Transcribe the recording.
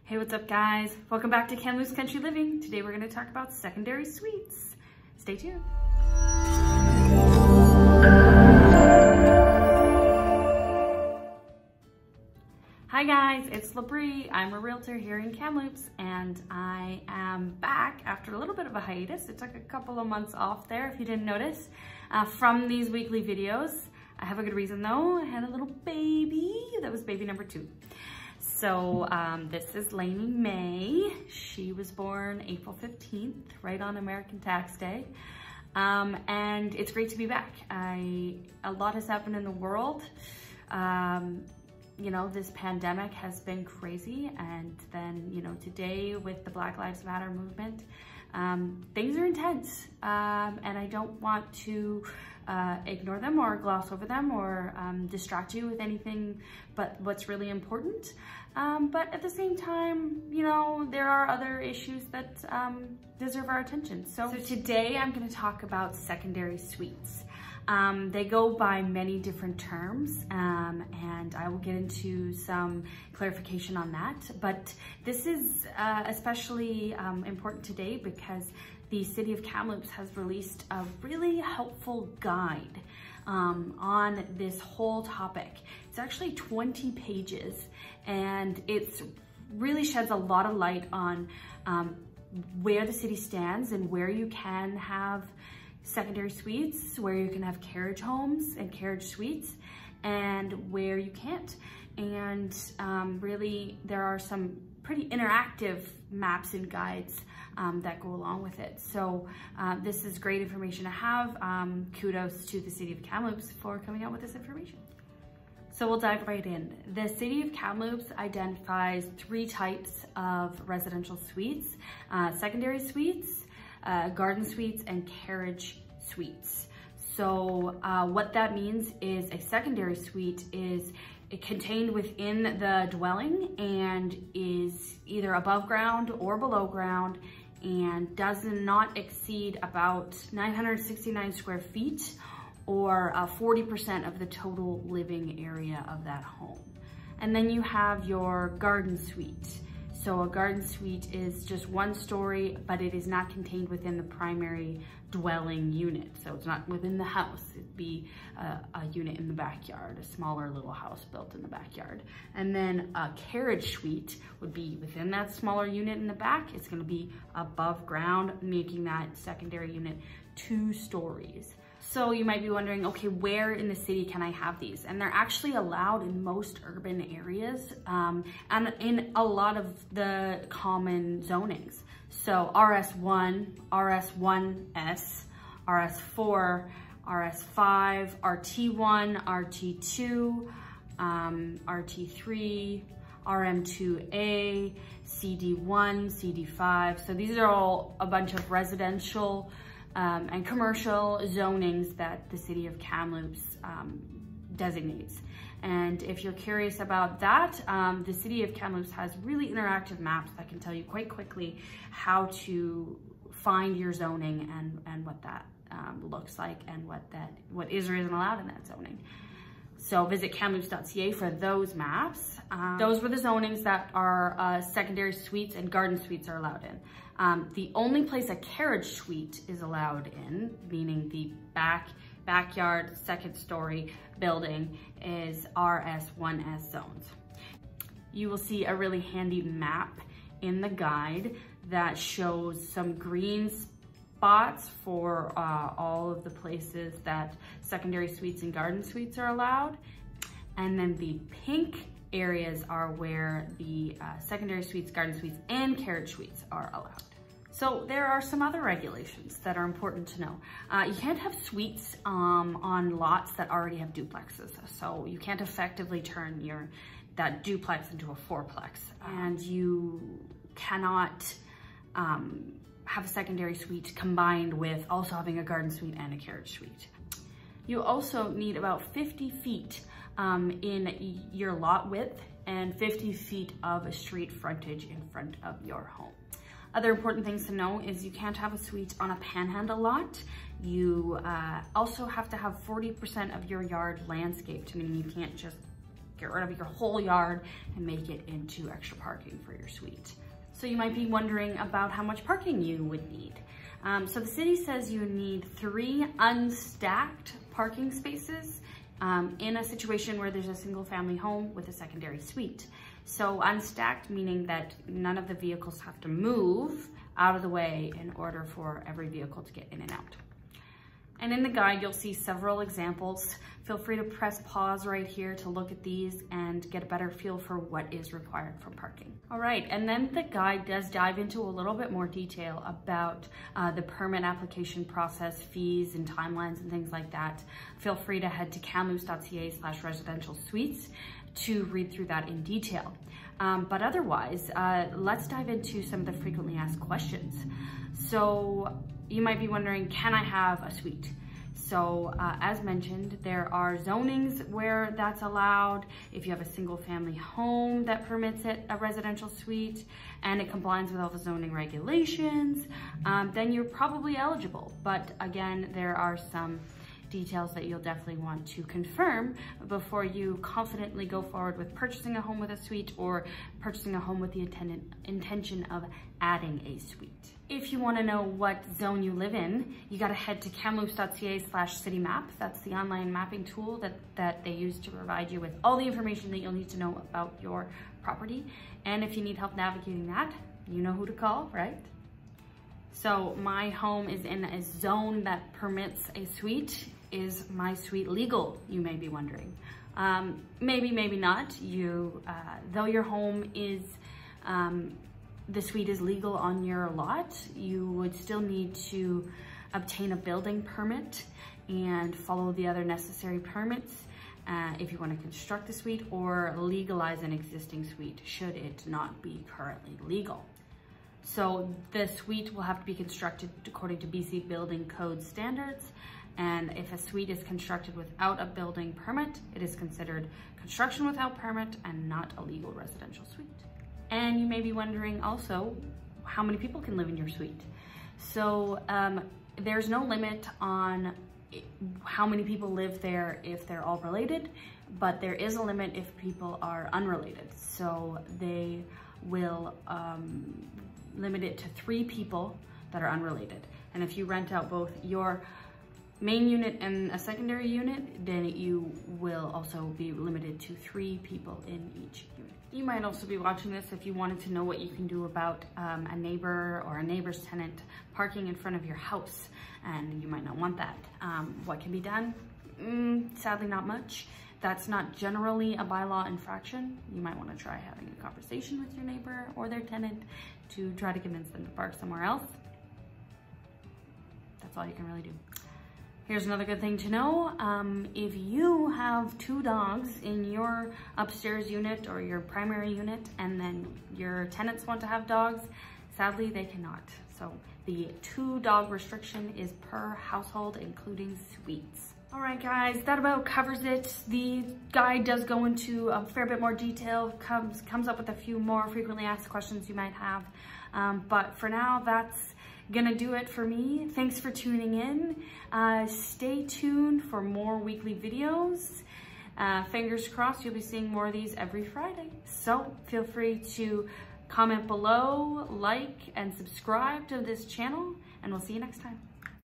Hey, what's up guys? Welcome back to Kamloops Country Living. Today we're going to talk about secondary suites. Stay tuned. Hi guys, it's Labrie. I'm a realtor here in Kamloops and I am back after a little bit of a hiatus. It took a couple of months off there if you didn't notice from these weekly videos. I have a good reason though. I had a little baby. That was baby number 2. So this is Lainey May. She was born April 15th, right on American Tax Day. And it's great to be back. A lot has happened in the world. You know, this pandemic has been crazy. And then, you know, today with the Black Lives Matter movement, things are intense. And I don't want to ignore them or gloss over them or distract you with anything but what's really important. But at the same time, you know, there are other issues that deserve our attention. So today I'm going to talk about secondary suites. They go by many different terms, and I will get into some clarification on that. But this is especially important today because the City of Kamloops has released a really helpful guide on this whole topic. It's actually 20 pages, and it really sheds a lot of light on where the city stands and where you can have secondary suites, where you can have carriage homes and carriage suites, and where you can't. And really, there are some pretty interactive maps and guides that go along with it. So this is great information to have. Kudos to the City of Kamloops for coming out with this information. So we'll dive right in. The City of Kamloops identifies 3 types of residential suites: secondary suites, garden suites, and carriage suites. So what that means is a secondary suite is contained within the dwelling and is either above ground or below ground and does not exceed about 969 square feet or 40% of the total living area of that home. And then you have your garden suite. So a garden suite is just 1 story, but it is not contained within the primary dwelling unit. So it's not within the house. It'd be a unit in the backyard, a smaller little house built in the backyard. And then a carriage suite would be within that smaller unit in the back. It's gonna be above ground, making that secondary unit 2 stories. So you might be wondering, okay, where in the city can I have these? And they're actually allowed in most urban areas and in a lot of the common zonings. So RS1, RS1S, RS4, RS5, RT1, RT2, RT3, RM2A, CD1, CD5. So these are all a bunch of residential and commercial zonings that the City of Kamloops designates. And if you're curious about that, the City of Kamloops has really interactive maps that can tell you quite quickly how to find your zoning and what that looks like and what is or isn't allowed in that zoning. So visit kamloops.ca for those maps. Those were the zonings that are secondary suites and garden suites are allowed in. The only place a carriage suite is allowed in, meaning the backyard, 2nd story building, is RS1S zones. You will see a really handy map in the guide that shows some green spots for all of the places that secondary suites and garden suites are allowed. And then the pink areas are where the secondary suites, garden suites, and carriage suites are allowed. So there are some other regulations that are important to know. You can't have suites on lots that already have duplexes. So you can't effectively turn that duplex into a 4-plex. And you cannot have a secondary suite combined with also having a garden suite and a carriage suite. You also need about 50 feet in your lot width and 50 feet of a street frontage in front of your home. Other important things to know is you can't have a suite on a panhandle lot. You also have to have 40% of your yard landscaped, meaning you can't just get rid of your whole yard and make it into extra parking for your suite. So you might be wondering about how much parking you would need. So the city says you need 3 unstacked parking spaces in a situation where there's a single family home with a secondary suite. So unstacked meaning that none of the vehicles have to move out of the way in order for every vehicle to get in and out. And in the guide, you'll see several examples. Feel free to press pause right here to look at these and get a better feel for what is required for parking. All right, and then the guide does dive into a little bit more detail about the permit application process, fees and timelines and things like that. Feel free to head to kamloops.ca/residential suites to read through that in detail. But otherwise, let's dive into some of the frequently asked questions. So you might be wondering, can I have a suite? So as mentioned, there are zonings where that's allowed. If you have a single family home that permits it, a residential suite, and it complies with all the zoning regulations, then you're probably eligible. But again, there are some details that you'll definitely want to confirm before you confidently go forward with purchasing a home with a suite or purchasing a home with the intention of adding a suite. If you want to know what zone you live in, you got to head to kamloops.ca/citymap. That's the online mapping tool that they use to provide you with all the information that you'll need to know about your property. And if you need help navigating that, you know who to call, right? So my home is in a zone that permits a suite. Is my suite legal, you may be wondering. Maybe, maybe not. Though your home is, the suite is legal on your lot, you would still need to obtain a building permit and follow the other necessary permits if you want to construct a suite or legalize an existing suite should it not be currently legal. So the suite will have to be constructed according to BC Building Code standards. And if a suite is constructed without a building permit, it is considered construction without permit and not a legal residential suite. And you may be wondering also how many people can live in your suite. So there's no limit on how many people live there if they're all related, but there is a limit if people are unrelated. So they will limit it to 3 people that are unrelated. And if you rent out both your main unit and a secondary unit, then you will also be limited to 3 people in each unit. You might also be watching this if you wanted to know what you can do about a neighbor or a neighbor's tenant parking in front of your house, and you might not want that. What can be done? Sadly, not much. That's not generally a bylaw infraction. You might want to try having a conversation with your neighbor or their tenant to try to convince them to park somewhere else. That's all you can really do. Here's another good thing to know. If you have 2 dogs in your upstairs unit or your primary unit and then your tenants want to have dogs, sadly they cannot. So the 2-dog restriction is per household, including suites. All right, guys, that about covers it. The guide does go into a fair bit more detail, comes up with a few more frequently asked questions you might have. But for now, that's gonna do it for me. Thanks for tuning in. Stay tuned for more weekly videos. Fingers crossed you'll be seeing more of these every Friday. So feel free to comment below, like, and subscribe to this channel, and we'll see you next time.